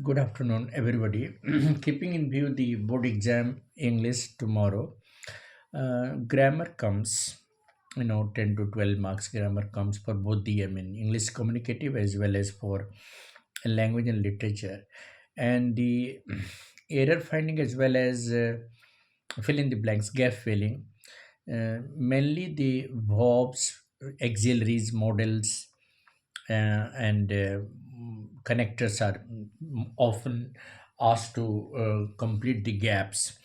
Good afternoon, everybody. Keeping in view the board exam English tomorrow, grammar comes, 10 to 12 marks grammar comes for both the, English communicative as well as for language and literature. And the error finding as well as fill in the blanks, gap filling, mainly the verbs, auxiliaries, models, and connectors are often asked to complete the gaps.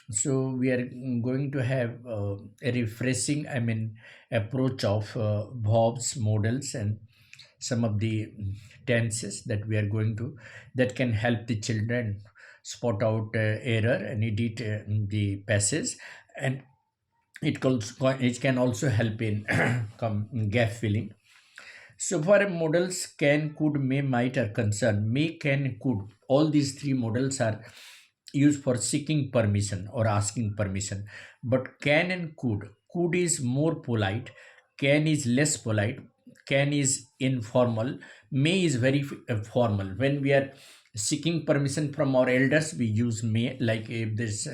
So we are going to have a refreshing, approach of verbs, models, and some of the tenses that we are going to that can help the children spot out error and edit the passage, and it can also help in gap filling. So for models can, could, may, might are concerned, may, can, could, all these three models are used for seeking permission or asking permission. But can and could is more polite, can is less polite, can is informal, may is very formal. When we are seeking permission from our elders, we use may, like if there's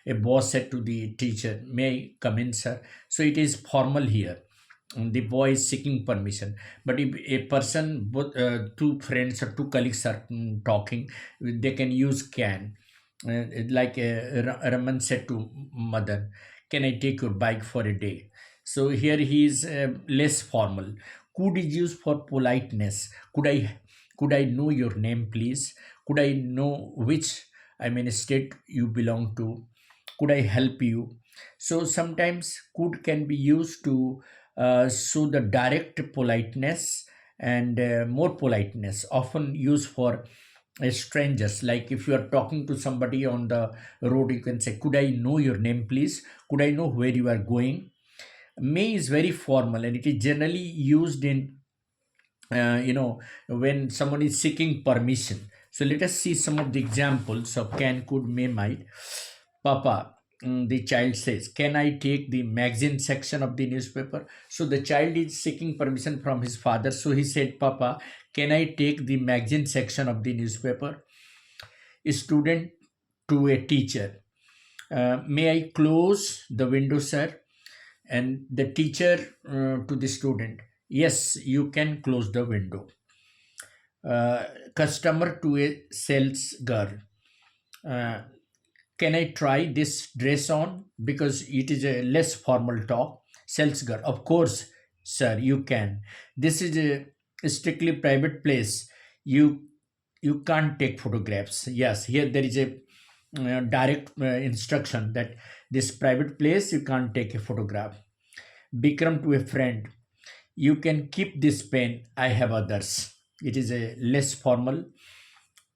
a boss said to the teacher, may I come in, sir? So it is formal here. The boy is seeking permission. But if a person, both two friends or two colleagues are talking, they can use can. Like Raman said to mother, can I take your bike for a day? So here he is less formal. Could is used for politeness. Could I know your name, please? Could I know which, state you belong to? Could I help you? So sometimes could can be used to show the direct politeness, and more politeness, often used for strangers. Like if you are talking to somebody on the road, you can say, could I know your name, please? Could I know where you are going? May is very formal, and it is generally used in when someone is seeking permission. So let us see some of the examples of can, could, may, might. Papa, the child says, can I take the magazine section of the newspaper? So the child is seeking permission from his father. So he said, Papa, can I take the magazine section of the newspaper? A student to a teacher, may I close the window, sir? And the teacher to the student, yes, you can close the window. Customer to a sales girl, uh, can I try this dress on? Because it is a less formal talk. Sales girl, of course, sir, you can. This is a strictly private place. You can't take photographs. Yes, here there is a direct instruction that this private place you can't take a photograph. Bikram to a friend, you can keep this pen, I have others. It is a less formal.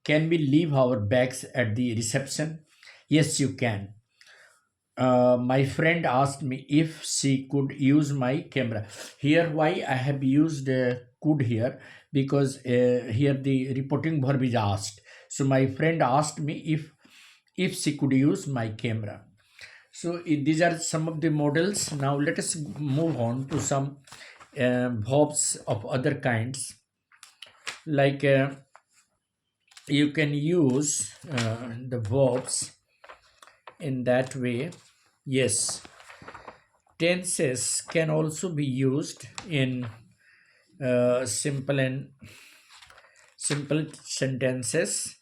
Can we leave our bags at the reception? Yes, you can. My friend asked me if she could use my camera. Here, why I have used could here, because here the reporting verb is asked. So my friend asked me if she could use my camera. So these are some of the models. Now let us move on to some verbs of other kinds. Like you can use the verbs in that way. Yes, tenses can also be used in simple and simple sentences.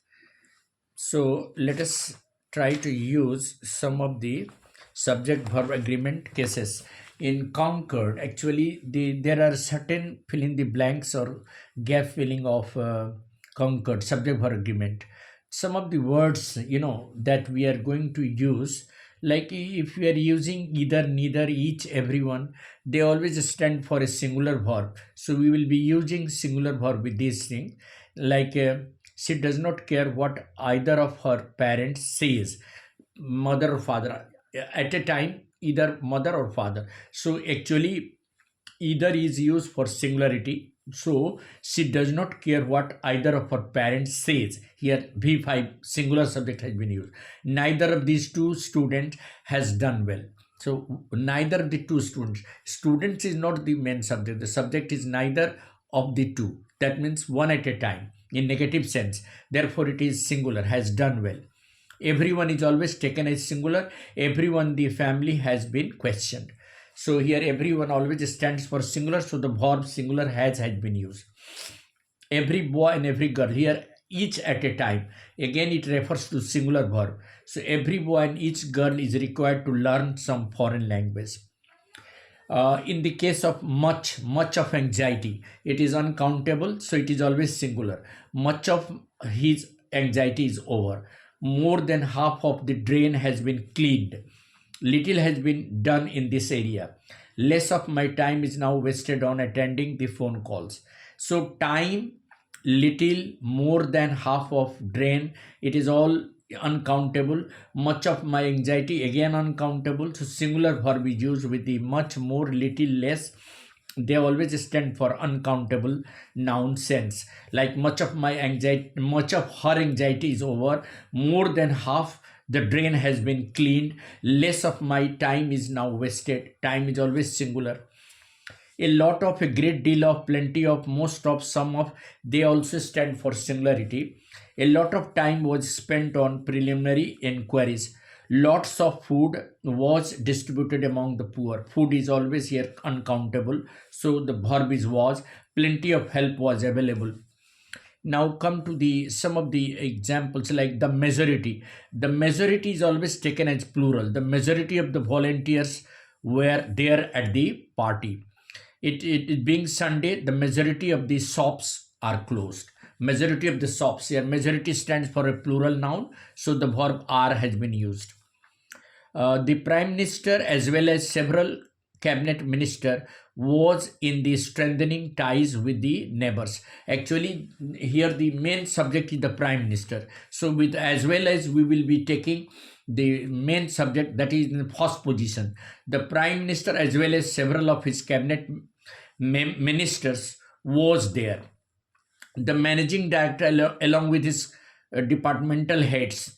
So let us try to use some of the subject verb agreement cases. In Concord, actually, there are certain fill in the blanks or gap filling of Concord subject verb agreement. Some of the words, that we are going to use, like if we are using either, neither, each, everyone, they always stand for a singular verb. So we will be using singular verb with this thing. Like she does not care what either of her parents says, mother or father. At a time, either mother or father. So actually, either is used for singularity. So she does not care what either of her parents says. Here V5 singular subject has been used. Neither of these two students has done well. So neither of the two students. Students is not the main subject. The subject is neither of the two. That means one at a time. in negative sense. Therefore, it is singular, has done well. Everyone is always taken as singular. Everyone, the family, has been questioned. So here everyone always stands for singular. So the verb singular has been used. Every boy and every girl, here each at a time. Again, it refers to singular verb. So every boy and each girl is required to learn some foreign language. In the case of much of anxiety, it is uncountable, so it is always singular. Much of his anxiety is over. More than half of the drain has been cleaned. Little has been done in this area. Less of my time is now wasted on attending the phone calls. So time, little, more than half of drain, it is all uncountable. Much of my anxiety, again uncountable. So singular verb is used with the much, more, little, less. They always stand for uncountable noun sense. Like much of my anxiety, much of her anxiety is over. More than half the drain has been cleaned. Less of my time is now wasted. Time is always singular. A lot of, a great deal of, plenty of, most of, some of, they also stand for singularity. A lot of time was spent on preliminary inquiries. Lots of food was distributed among the poor. Food is always here uncountable, so the verb is was. Plenty of help was available. Now come to the some of the examples, like the majority. The majority is always taken as plural. The majority of the volunteers were there at the party. It being Sunday, the majority of the shops are closed. Majority of the shops here. Majority stands for a plural noun, so the verb are has been used. The Prime Minister as well as several cabinet minister was in the strengthening ties with the neighbors. Actually, here the main subject is the Prime Minister. So with as well as, we will be taking the main subject, that is in the first position. The Prime Minister as well as several of his cabinet ministers was there. The managing director along with his departmental heads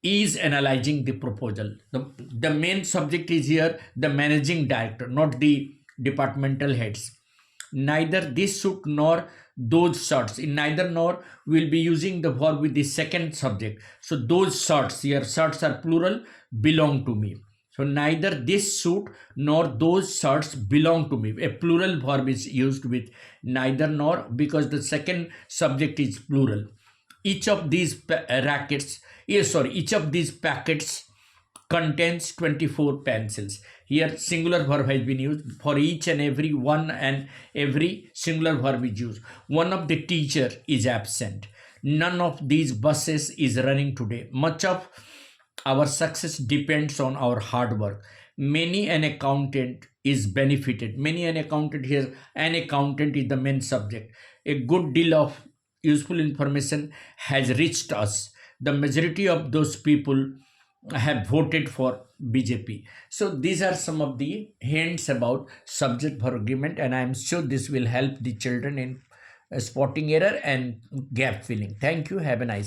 is analyzing the proposal. The main subject is here the managing director, not the departmental heads. Neither this suit nor those shirts. In neither nor, we will be using the verb with the second subject. So those shirts, here shirts are plural, belong to me. So neither this suit nor those shirts belong to me. A plural verb is used with neither nor because the second subject is plural. Each of these each of these packets contains 24 pencils. Here singular verb has been used for each and every one, and every singular verb is used. One of the teacher is absent. None of these buses is running today. Much of our success depends on our hard work. Many an accountant is benefited. Many an accountant, here an accountant is the main subject. A good deal of useful information has reached us. The majority of those people have voted for BJP. So these are some of the hints about subject verb agreement, and I am sure this will help the children in spotting error and gap filling. Thank you. Have a nice